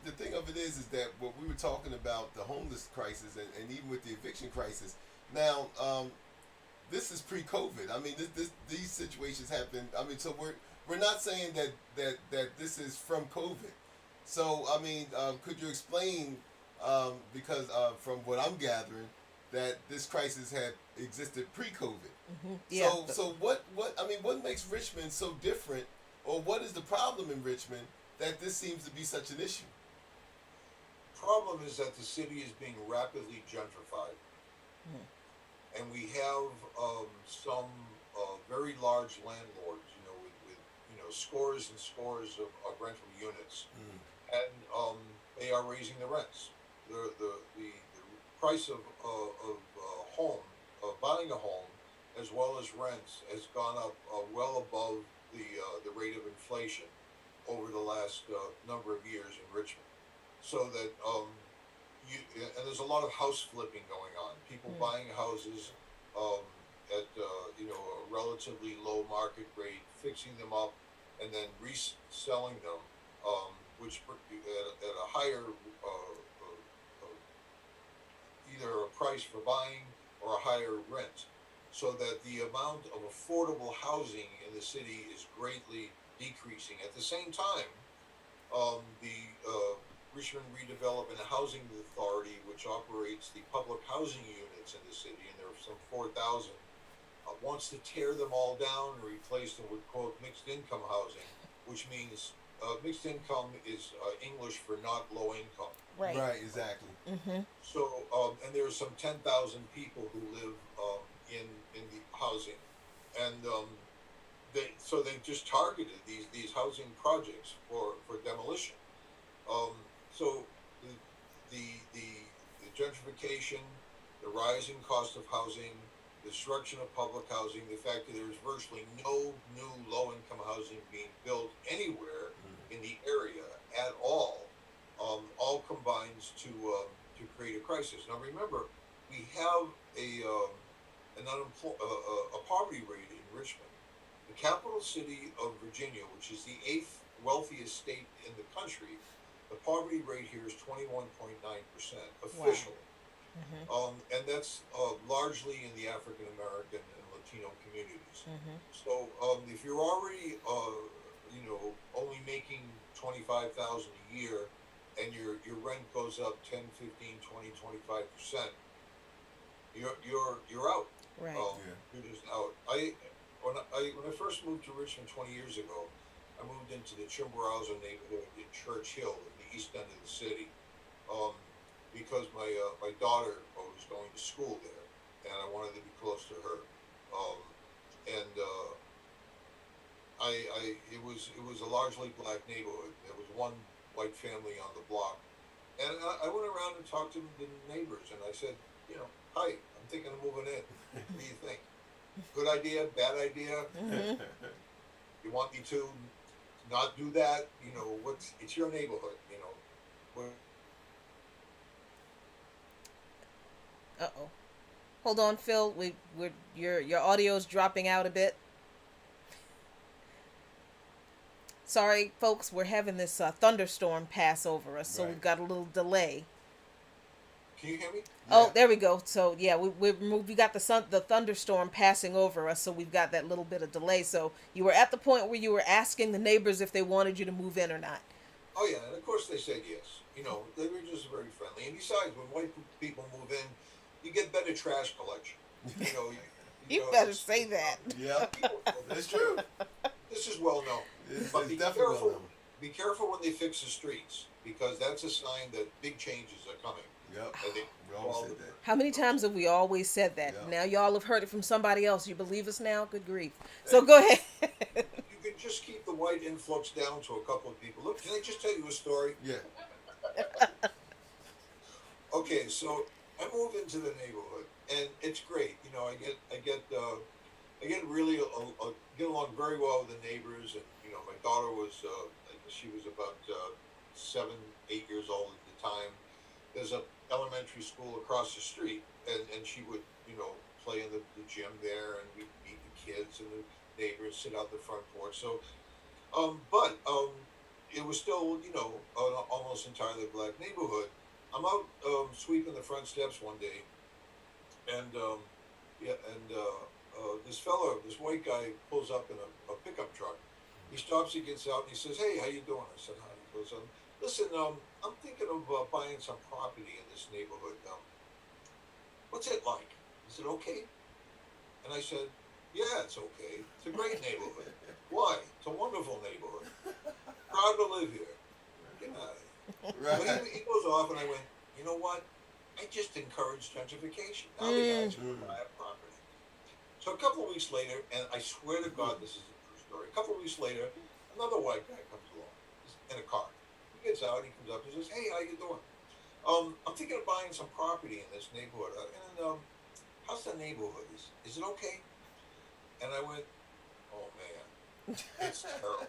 the thing of it is that what we were talking about, the homeless crisis, and even with the eviction crisis. Now, this is pre-COVID. I mean, these situations happen. I mean, so we're not saying that this is from COVID. So I mean, could you explain? Because from what I'm gathering, that this crisis had existed pre-COVID. Mm-hmm. Yeah. So what makes Richmond so different, or what is the problem in Richmond that this seems to be such an issue? problem is that the city is being rapidly gentrified, Mm. and we have some very large landlords, with scores and scores of rental units, Mm. and they are raising the rents. The price of home, buying a home, as well as rents, has gone up well above the rate of inflation over the last number of years in Richmond. So that and there's a lot of house flipping going on. People Mm. buying houses um, at a relatively low market rate, fixing them up, and then reselling them, which at a higher either a price for buying or a higher rent, so that the amount of affordable housing in the city is greatly decreasing. At the same time, the Richmond Redevelopment Housing Authority, which operates the public housing units in the city, and there are some 4,000, wants to tear them all down and replace them with, quote, mixed income housing, which means mixed income is English for not low income. Right. Right. Exactly. Mm-hmm. So, and there's some 10,000 people who live in the housing, and they just targeted these housing projects for demolition. So the gentrification, the rising cost of housing, the destruction of public housing, the fact that there's virtually no new low income housing being built anywhere in the area at all combines to create a crisis. Now remember, we have a poverty rate in Richmond, the capital city of Virginia, which is the eighth wealthiest state in the country. The poverty rate here is 21.9% officially. Mm-hmm. And that's largely in the African American and Latino communities. Mm-hmm. So if you're already, only making 25,000 a year, and your rent goes up 10, 15, 20, 25%, you're out. Right. Yeah. You're just out. When I first moved to Richmond 20 years ago, I moved into the Chimborazo neighborhood in Church Hill, in the east end of the city, because my daughter was going to school there, and I wanted to be close to her. And it was a largely black neighborhood. There was one white family on the block, and I went around and talked to the neighbors, and I said, hi, I'm thinking of moving in. What do you think? Good idea? Bad idea? Mm-hmm. You want me to not do that? It's your neighborhood. Uh-oh. Hold on, Phil. Your audio's dropping out a bit. Sorry, folks. We're having this thunderstorm pass over us, so Right. we've got a little delay. Can you hear me? Oh, Yeah. there we go. So yeah, we got the thunderstorm passing over us, so we've got that little bit of delay. So you were at the point where you were asking the neighbors if they wanted you to move in or not. Oh yeah, and of course they said yes. You know, they were just very friendly. And besides, when white people move in, you get better trash collection. You know, You better it's say that. Yep. people know It's this. true. This is well known. But It's definitely well known. be careful when they fix the streets because that's a sign that big changes are coming. Yep. And they We always said that. How many times have we always said that? Yeah. Now y'all have heard it from somebody else. You believe us now? Good grief. So go ahead. you can just keep the white influx down to a couple of people. Look, can I just tell you a story? Yeah. Okay, so I move into the neighborhood, and it's great. You know, I get really get along very well with the neighbors, and you know, my daughter was she was about 7, 8 years old at the time. There's a elementary school across the street, and she would play in the gym there, and we'd meet the kids and the neighbors, sit out the front porch. So, but it was still an almost entirely black neighborhood. I'm out sweeping the front steps one day, and this fella, this white guy, pulls up in a pickup truck. He stops, he gets out, and he says, "Hey, how you doing?" I said, "Hi." He goes, "Listen, I'm thinking of buying some property in this neighborhood. What's it like? Is it okay?" And I said, "Yeah, it's okay. It's a great neighborhood. Why? It's a wonderful neighborhood. Proud to live here." Get out of here. Right. But he goes off, and I went, "You know what? I just encouraged gentrification. Now the guys should buy a property." So a couple of weeks later, and I swear to God, this is a true story. A couple of weeks later, another white guy comes along in a car. He gets out, he comes up, and says, "Hey, how you doing? I'm thinking of buying some property in this neighborhood. And how's the neighborhood? Is it okay?" And I went, "Oh man, it's terrible.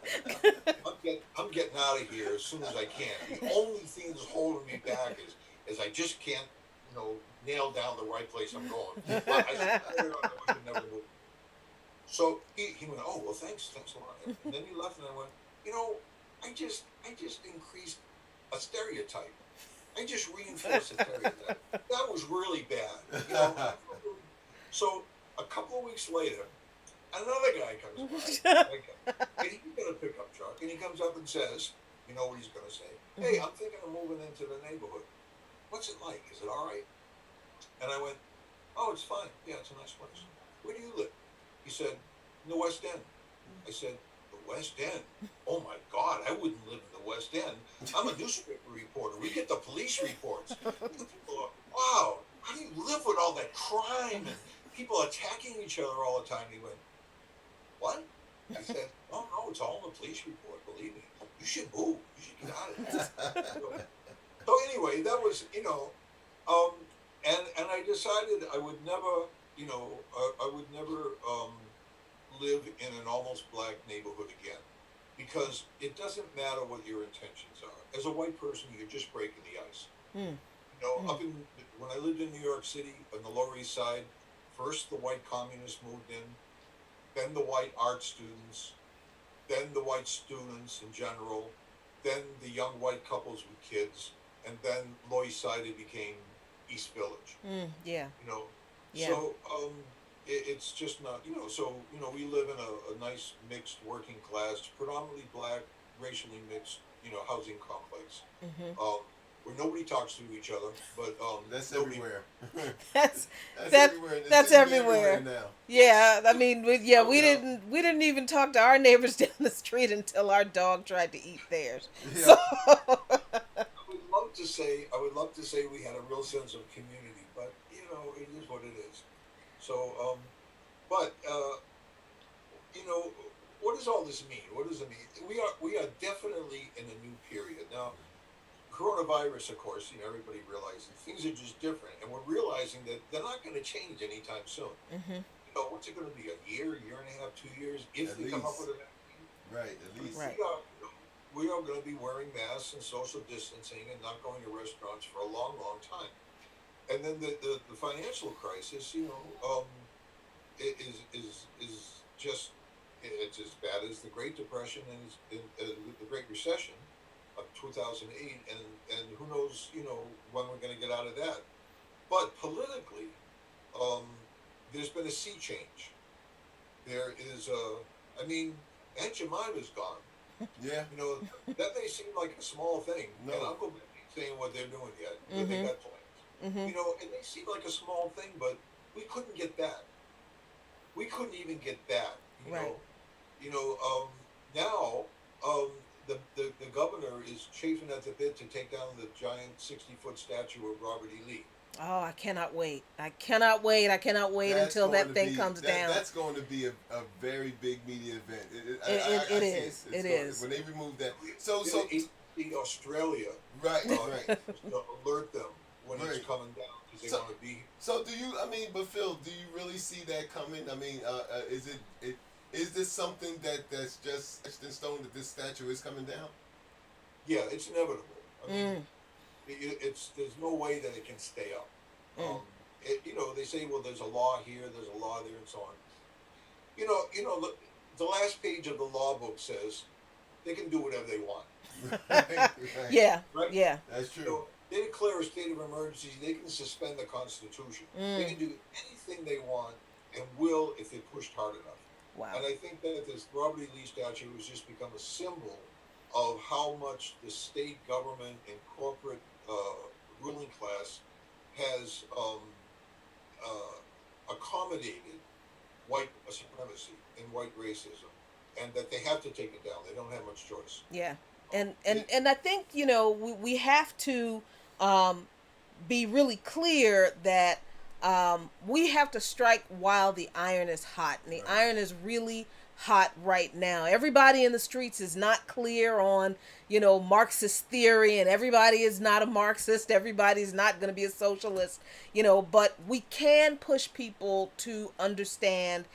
I'm getting out of here as soon as I can. The only thing that's holding me back is I just can't, nail down the right place I'm going. But I should never move." So he went, "Oh well, thanks a lot." And then he left, and I went, I just increased a stereotype. I just reinforced a stereotype. That was really bad. So a couple of weeks later, another guy comes by, and he's got a pickup truck, and he comes up and says, you know what he's going to say? "Hey, I'm thinking of moving into the neighborhood. What's it like? Is it all right?" And I went, "Oh, it's fine. Yeah, it's a nice place. Where do you live?" He said, "In the West End." I said, "The West End? Oh my God, I wouldn't live in the West End. I'm a newspaper reporter. We get the police reports. People are, wow, how do you live with all that crime and people attacking each other all the time?" He went, "What?" I said, "Oh no, it's all in the police report. Believe me. You should move. You should get out of here." So anyway, that was and I decided I would never I would never live in an almost black neighborhood again, because it doesn't matter what your intentions are. As a white person, you're just breaking the ice. Up in when I lived in New York City on the Lower East Side, first the white communists moved in, then the white art students, then the white students in general, then the young white couples with kids, and then Lower East Side it became East Village. Yeah. Yeah. So it's just not so we live in a nice mixed working class, predominantly black, racially mixed housing complex. Where nobody talks to each other, but That's nobody, everywhere. That's everywhere. It's that's everywhere. now. Yeah, I mean, we didn't even talk to our neighbors down the street until our dog tried to eat theirs. Yeah. So I would love to say we had a real sense of community, but it is what it is. So, but what does all this mean? What does it mean? We are definitely in a new period now. Coronavirus, of course, everybody realizes things are just different, and we're realizing that they're not going to change anytime soon. What's it going to be? A year and a half, 2 years, if they come up with a vaccine? Right, at least. Right. We are going to be wearing masks and social distancing and not going to restaurants for a long, long time. And then the financial crisis, is just it's as bad as the Great Depression and the Great Recession of 2008, and who knows, when we're going to get out of that. But politically, um, there's been a sea change. There is I mean, Aunt Jemima's gone. Yeah. You know, that may seem like a small thing, and No. Uncle Ben ain't saying what they're doing yet, but they Mm-hmm. got plans. Mm-hmm. You know, it may seem like a small thing, but we couldn't get that. We couldn't even get that. You Right. know, you know. Now, the governor is chafing at the bit to take down the giant 60-foot statue of Robert E. Lee. Oh, I cannot wait. I cannot wait. I cannot wait That's until going that to thing be comes that, down. That's going to be a very big media event. It I see is. It's It going, is. when they remove that. So, So Australia right, right. alert them when Right. it's coming down because they So- want to be. So do you? I mean, but Phil, do you really see that coming? I mean, is this something that's just etched in stone that this statue is coming down? Yeah, it's inevitable. I mean, Mm. it's there's no way that it can stay up. Mm. You know, they say, well, there's a law here, there's a law there, and so on. You know, the last page of the law book says they can do whatever they want, Right. Yeah. right? Yeah. That's You true. know, they declare a state of emergency. They can suspend the Constitution. They Mm. can do anything they want and will if they pushed hard enough. Wow. And I think that this Robert E. Lee statue has just become a symbol of how much the state government and corporate ruling class has accommodated white supremacy and white racism, and that they have to take it down. They don't have much choice. Yeah. And I think, you know, we have to be really clear that we have to strike while the iron is hot. And the Right. iron is really hot right now. Everybody in the streets is not clear on, you know, Marxist theory, and everybody is not a Marxist. Everybody's not going to be a socialist, you know, but we can push people to understand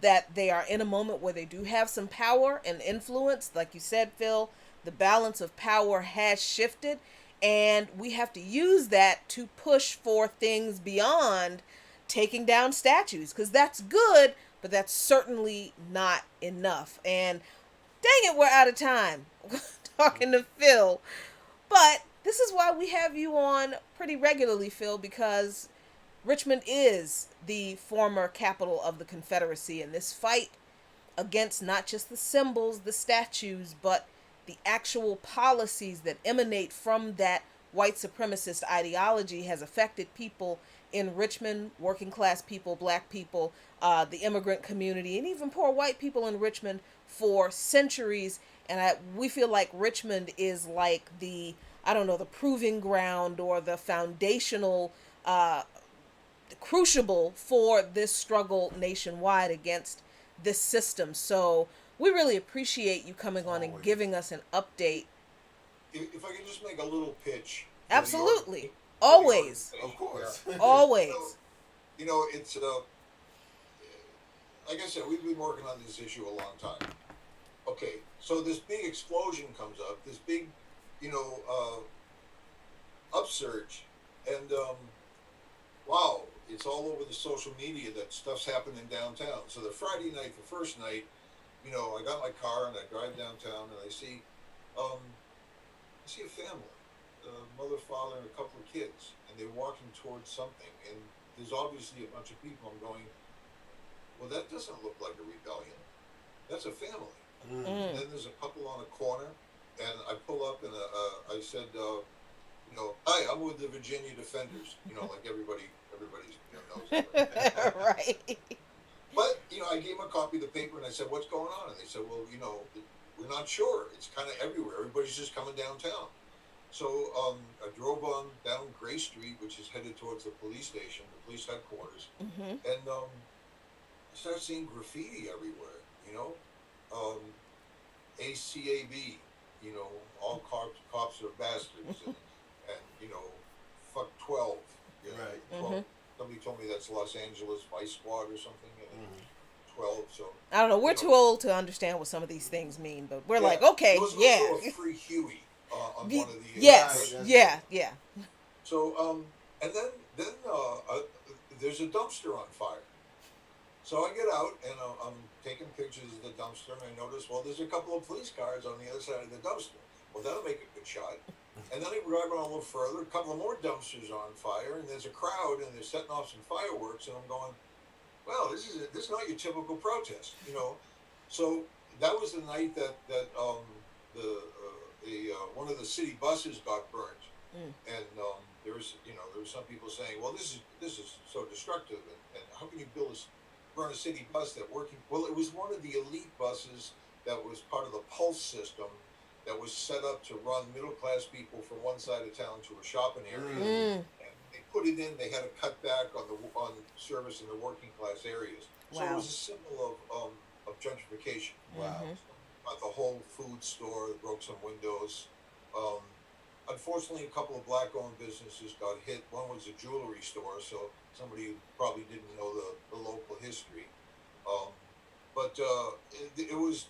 that they are in a moment where they do have some power and influence. Like you said, Phil, the balance of power has shifted, and we have to use that to push for things beyond taking down statues, because that's good, but that's certainly not enough. And dang it, we're out of time talking to Phil. But this is why we have you on pretty regularly, Phil, because Richmond is the former capital of the Confederacy, and this fight against not just the symbols, the statues, but the actual policies that emanate from that white supremacist ideology has affected people in Richmond, working class people, black people, the immigrant community, and even poor white people in Richmond for centuries. And we feel like Richmond is like the, I don't know, the proving ground or the foundational crucible for this struggle nationwide against this system. So we really appreciate you coming on and Always. giving us an update. If I can just make a little pitch. Absolutely. For the Always. organization. Of course. Always. You know, it's like I said, we've been working on this issue a long time. Okay, so this big explosion comes up, this big, you know, upsurge, and wow, it's all over the social media that stuff's happening downtown. So the Friday night, the first night, you know, I got my car and I drive downtown and I see a family, mother, father, and a couple of kids, and they're walking towards something, and there's obviously a bunch of people. I'm going, well, that doesn't look like a rebellion. That's a family. Mm. And then there's a couple on a corner, and I pull up and I said, you know, hi, I'm with the Virginia Defenders. You know, like everybody's you know, knows that. Right. But you know, I gave them a copy of the paper and I said, what's going on? And they said, well, you know, we're not sure. It's kind of everywhere. Everybody's just coming downtown. So I drove on down Gray Street, which is headed towards the police station, the police headquarters, Mm-hmm. and I started seeing graffiti everywhere. You know, ACAB. You know, all cops are bastards, and you know, fuck 12. You know, Right. 12. Mm-hmm. Somebody told me that's Los Angeles Vice Squad or something. And 12. So I don't know. We're you too know, old to understand what some of these things mean, but we're yeah, like, okay, there was yeah. also a free Huey on one of the. Yes. Right, Yeah. Yeah. So and then there's a dumpster on fire. So I get out and I'm taking pictures of the dumpster, and I notice, well, there's a couple of police cars on the other side of the dumpster. Well, that'll make a good shot. And then I drive on a little further, a couple of more dumpsters on fire, and there's a crowd, and they're setting off some fireworks, and I'm going, well, this is not your typical protest, you know. So that was the night that the one of the city buses got burnt, Mm. and there were some people saying, well, this is so destructive, and how can you burn a city bus that working? Well, it was one of the elite buses that was part of the Pulse system that was set up to run middle class people from one side of town to a shopping area. Mm. And they put it in. They had to cut back on service in the working class areas. So it Wow. was a symbol of gentrification. Wow. At the Whole Food store, broke some windows. Um, Unfortunately, a couple of black-owned businesses got hit. One was a jewelry store, so somebody who probably didn't know the local history. Um, but there was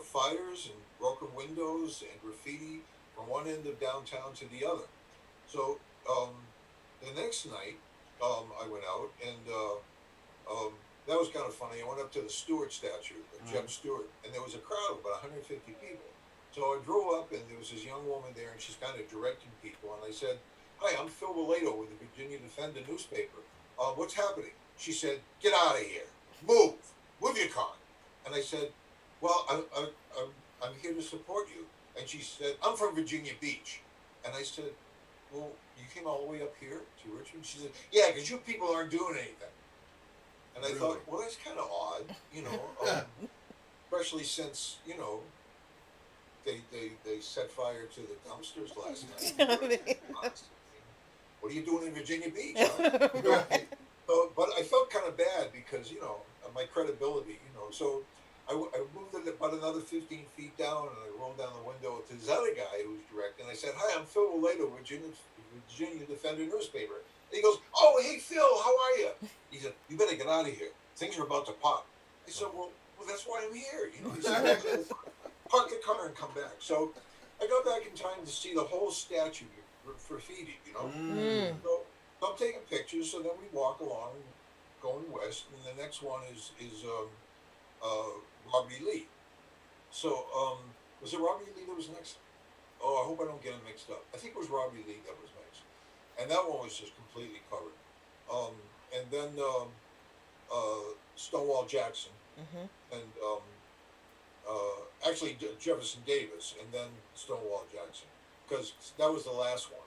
fires and broken windows and graffiti from one end of downtown to the other. So the next night, I went out and that was kind of funny. I went up to the Stewart statue of Jeb Stewart, and there was a crowd of about 150 people. So I drove up, and there was this young woman there, and she's kind of directing people. And I said, "Hi, I'm Phil Wilayto with the Virginia Defender newspaper. What's happening?" She said, "Get out of here. Move your car." And I said, "Well, I'm here to support you." And she said, "I'm from Virginia Beach." And I said, "Well, you came all the way up here to Richmond?" She said, "Yeah, because you people aren't doing anything." And I thought, well, that's kind of odd, especially since, they set fire to the dumpsters last night. What are you doing in Virginia Beach? Huh? Right. So, but I felt kind of bad because, my credibility, So I moved it about another 15 feet down, and I rolled down the window to this other guy who was directing. And I said, "Hi, I'm Phil Wilayto, Virginia Defender newspaper." And he goes, "Oh, hey, Phil, how are you?" He said, "You better get out of here. Things are about to pop." I said, well, that's why I'm here. He said, "Park the car and come back." So I got back in time to see the whole statue graffitied, Mm. So I'm taking pictures. So then we walk along, going west, and the next one is Robert E. Lee. So was it Robert E. Lee that was next? Oh, I hope I don't get them mixed up. I think it was Robert E. Lee that was next, and that one was just completely covered. And then Stonewall Jackson, Mhm. and actually Jefferson Davis, and then Stonewall Jackson, because that was the last one.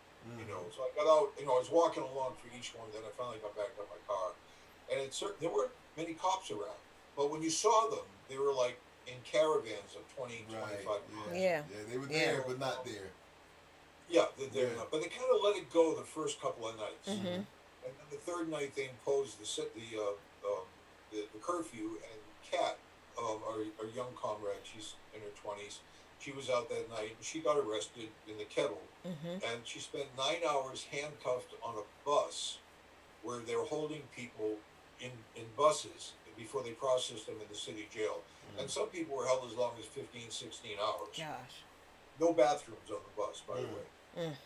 So I got out. I was walking along for each one. Then I finally got back in my car, and there weren't many cops around. But when you saw them, they were like in caravans of 20, Right. 25. Yeah. Yeah, they were Yeah. there, but not there. Yeah, they're Yeah. not. But they kind of let it go the first couple of nights. Mhm. And then the third night they imposed the curfew, and Kat, our young comrade, she's in her 20s. She was out that night, and she got arrested in the Kettle, Mhm. and she spent 9 hours handcuffed on a bus, where they were holding people in buses before they processed them in the city jail. And some people were held as long as 15, 16 hours. Gosh. No bathrooms on the bus, by the way. Mm.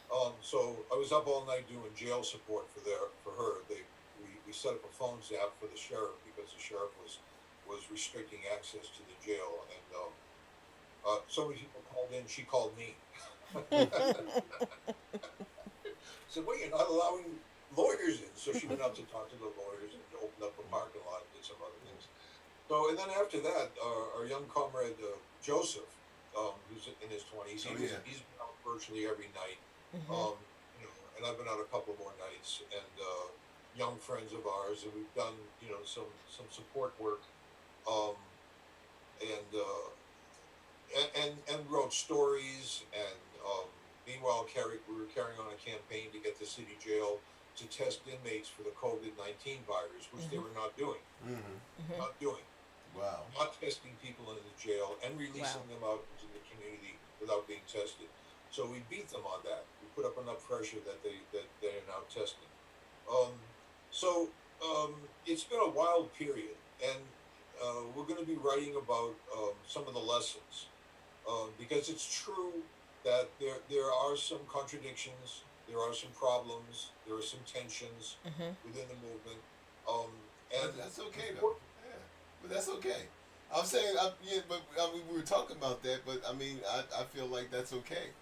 So I was up all night doing jail support for her. We set up a phone zap for the sheriff, because the sheriff was restricting access to the jail, and so many people called in. She called me. Said, "Well, you're not allowing lawyers in." So she went out to talk to the lawyers and opened up a parking lot and did some other things. So, and then after that, our young comrade Joseph, who's in his 20s, he's been out virtually every night. Mhm. And I've been out a couple more nights, and young friends of ours, and we've done some support work, um, and wrote stories, and meanwhile we were carrying on a campaign to get the city jail to test inmates for the COVID-19 virus, which they were not doing. Mhm. Not doing. Wow. Not testing people in the jail and releasing them out into the community without being tested. So we beat them on that. We put up enough pressure that they're now testing. So it's been a wild period, and we're going to be writing about some of the lessons, because it's true that there are some contradictions, there are some problems, there are some tensions Mhm. within the movement, But and that's okay though. Yeah. But that's okay. I'm saying, but I mean, we were talking about that, but I mean, I feel like that's okay.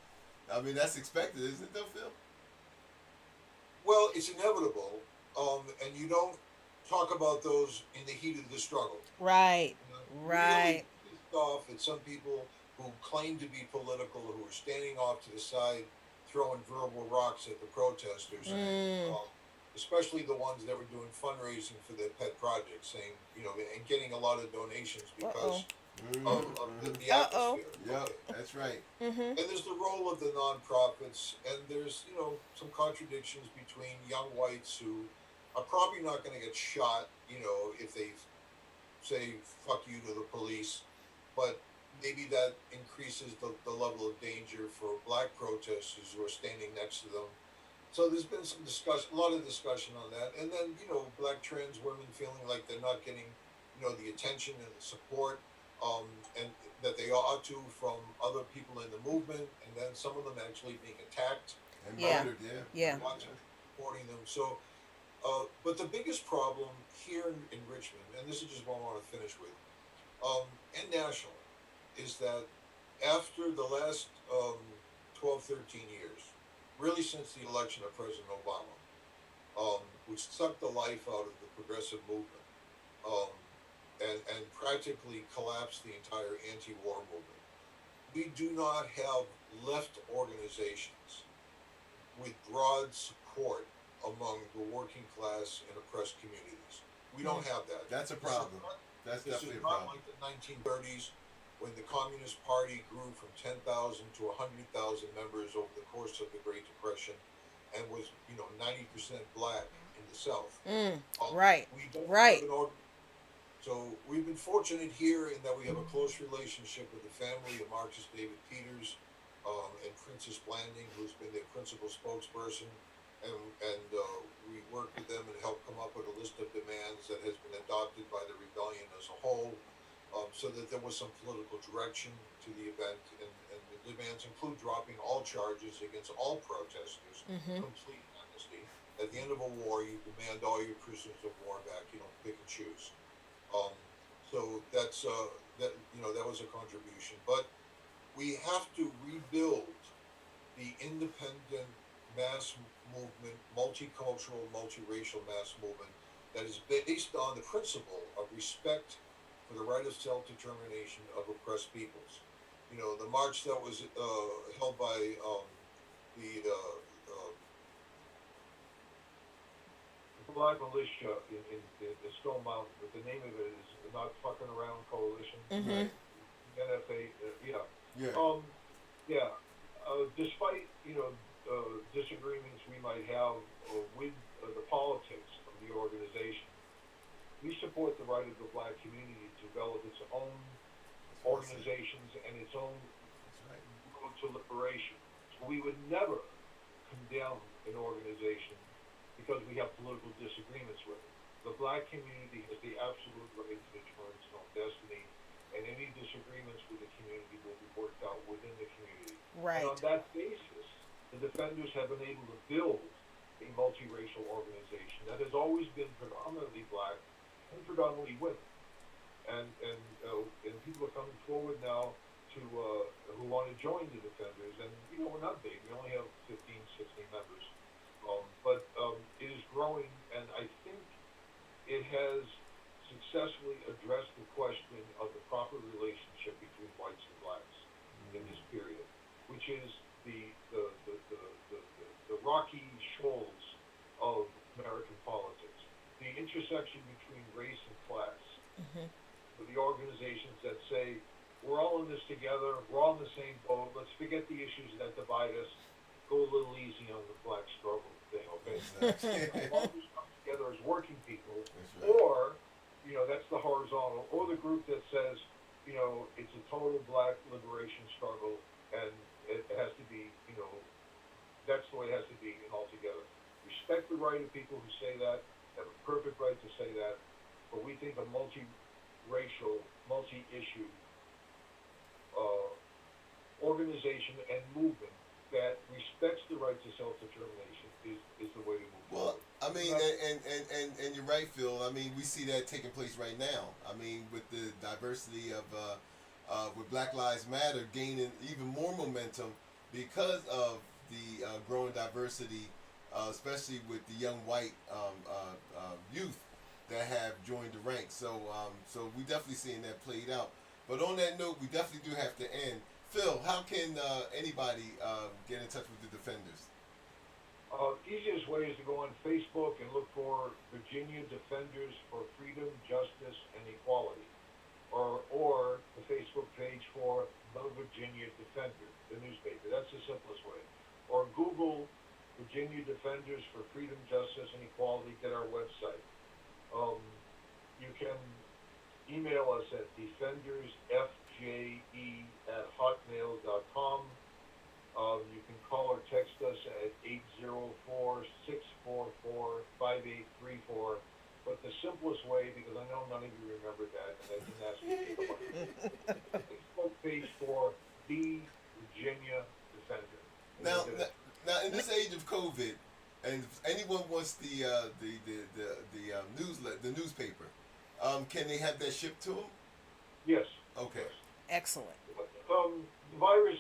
I mean, that's expected, isn't it, though, Phil? Well, it's inevitable, and you don't talk about those in the heat of the struggle. Right. You know, Right. really pissed off at some people who claim to be political, who are standing off to the side, throwing verbal rocks at the protesters, Mm. um, especially the ones that were doing fundraising for their pet projects, saying, and getting a lot of donations Uh-oh. because of the Uh-oh. atmosphere. Yep, Okay. that's right. Mm-hmm. And there's the role of the nonprofits, and there's some contradictions between young whites who are probably not going to get shot, if they say "fuck you" to the police, but maybe that increases the level of danger for black protesters who are standing next to them. So there's been some discussion, a lot of discussion on that, and then black trans women feeling like they're not getting the attention and the support, and that they ought to from other people in the movement, and then some of them actually being attacked And Yeah. murdered, yeah. Yeah. watching supporting them. So, but the biggest problem here in Richmond, and this is just what I want to finish with, and nationally, is that after the last 12, 13 years, really since the election of President Obama, which sucked the life out of the progressive movement, um, and practically collapsed the entire anti-war movement, we do not have left organizations with broad support among the working class and oppressed communities. We don't have that. That's a problem. That's This definitely is a not problem. like the 1930s when the Communist Party grew from 10,000 to 100,000 members over the course of the Great Depression and was, 90% black in the South. Right. We don't Right. have an So we've been fortunate here in that we have a close relationship with the family of Marcus David Peters, and Princess Blanding, who's been their principal spokesperson, and we work with them and help come up with a list of demands that has been adopted by the rebellion as a whole, so that there was some political direction to the event, and the demands include dropping all charges against all protesters, Mm-hmm. complete amnesty. At the end of a war, you demand all your prisoners of war back. You don't pick and choose. Um, so that was a contribution, but we have to rebuild the independent mass movement, multicultural, multiracial mass movement that is based on the principle of respect for the right of self-determination of oppressed peoples. The march that was held by the The Black Militia in Stone Mountain, but the name of it is Not Fucking Around Coalition. Mm-hmm. Right. NFA, yeah. Yeah. Yeah. Despite disagreements we might have with the politics of the organization, we support the right of the black community to develop its own organizations and its own That's right. road to liberation. So we would never condemn an organization because we have political disagreements with it. The black community has the absolute right to determine its own destiny, and any disagreements with the community will be worked out within the community. Right. And on that basis, the defenders have been able to build a multiracial organization that has always been predominantly black and predominantly women. And people are coming forward now to who want to join the defenders. And we're not big; we only have 15, 16 members. But it is growing, and I think it has successfully addressed the question of the proper relationship between whites and blacks in this period, which is the rocky shoals of American politics, the intersection between race and class, Mm-hmm. with the organizations that say we're all in this together, we're all in the same boat. Let's forget the issues that divide us. Go a little easy on the black struggle thing, okay? Exactly. All of us come together as working people, That's right. or that's the horizontal, or the group that says it's a total black liberation struggle, and it has to be that's the way it has to be, and altogether. Respect the right of people who say that, have a perfect right to say that, but we think a multi-racial, multi-issue organization and movement that respects the right to self-determination is the way to move Well, forward. I mean, and you're right, Phil. I mean, we see that taking place right now. I mean, with the diversity of with Black Lives Matter gaining even more momentum because of the growing diversity, especially with the young white youth that have joined the ranks. So we definitely seeing that played out. But on that note, we definitely do have to end. Phil, how can anybody get in touch with the Defenders? Easiest way is to go on Facebook and look for Virginia Defenders for Freedom, Justice, and Equality, or the Facebook page for the Virginia Defender, the newspaper. That's the simplest way. Or Google Virginia Defenders for Freedom, Justice, and Equality. Get our website. You can email us at defendersfje@hotmail.com. You can call or text us at 804-644-5834. But the simplest way, because I know none of you remember that, and I didn't ask you to take a Facebook page for the Virginia Defender. Now, in this age of COVID, and if anyone wants the newspaper, can they have that shipped to them? Yes. Okay. Yes. Excellent. The virus.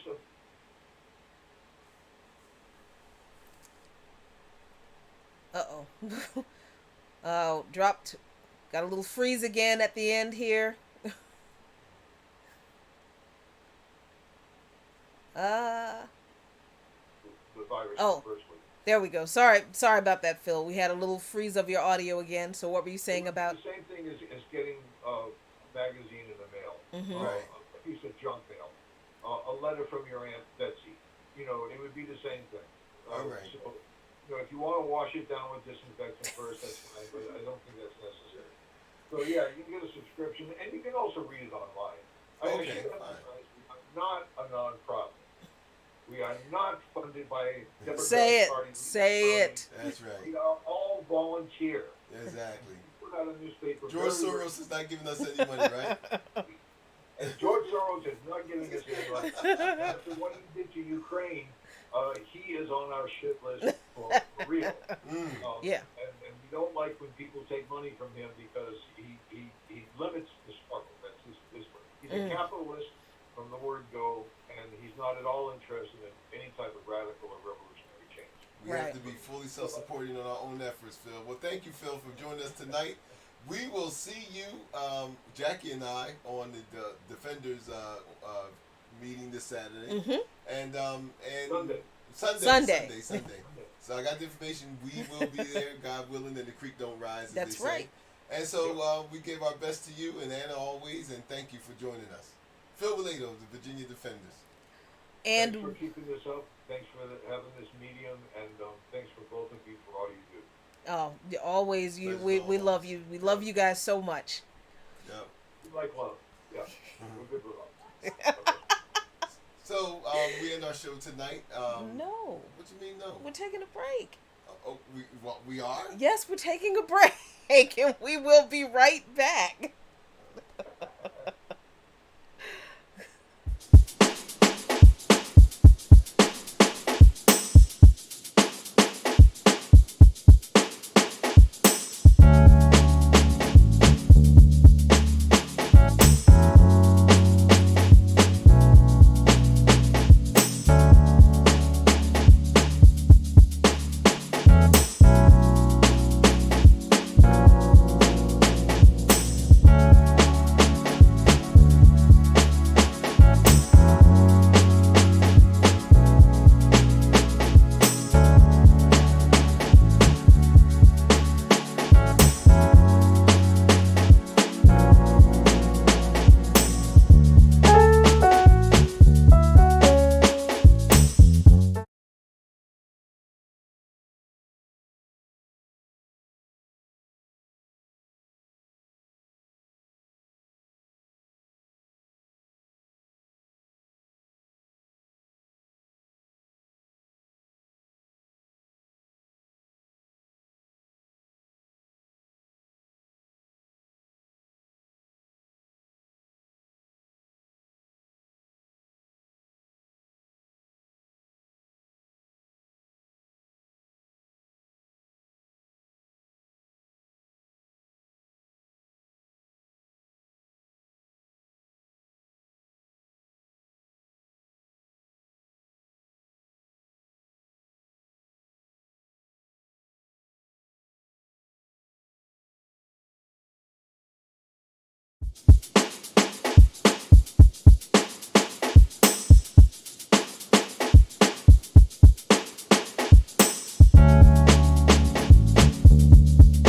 Uh-oh. Oh, dropped. Got a little freeze again at the end here. The virus. Oh. There we go. Sorry about that, Phil. We had a little freeze of your audio again. So what were you saying about? The same thing as getting a magazine in the mail. Mm-hmm. Right. A piece of junk mail. A letter from your Aunt Betsy. It would be the same thing. All right. So, if you want to wash it down with disinfectant first, that's fine, but I don't think that's necessary. So yeah, you can get a subscription, and you can also read it online. I should emphasize, we are not a non-profit. We are not funded by Democratic Say it. Party. Say it. That's right. We are all volunteer. Exactly. We put out a newspaper. George Soros is not giving us any money, right? And George Soros is not giving us any money. After what he did to Ukraine, he is on our shit list for real. Yeah. And we don't like when people take money from him because he limits the struggle. That's his word. He's a capitalist from the word go, and he's not at all interested in any type of radical or revolutionary change. We have to be fully self-supporting on our own efforts, Phil. Well, thank you, Phil, for joining us tonight. We will see you, Jackie and I, on the Defenders meeting this Saturday. Mm-hmm. And Sunday. Sunday. So I got the information. We will be there, God willing, and the creek don't rise, as That's they say. right. And so we give our best to you and Anna always, and thank you for joining us. Phil Wilayto of the Virginia Defenders. And thanks for keeping this up. Thanks for having this medium, and thanks for both of you for all you do. always we love you. We love you guys so much. Yep. We like love. Yeah. We're good with love. So we end our show tonight. No. What you mean no? We're taking a break. We are? Yes, we're taking a break, and we will be right back.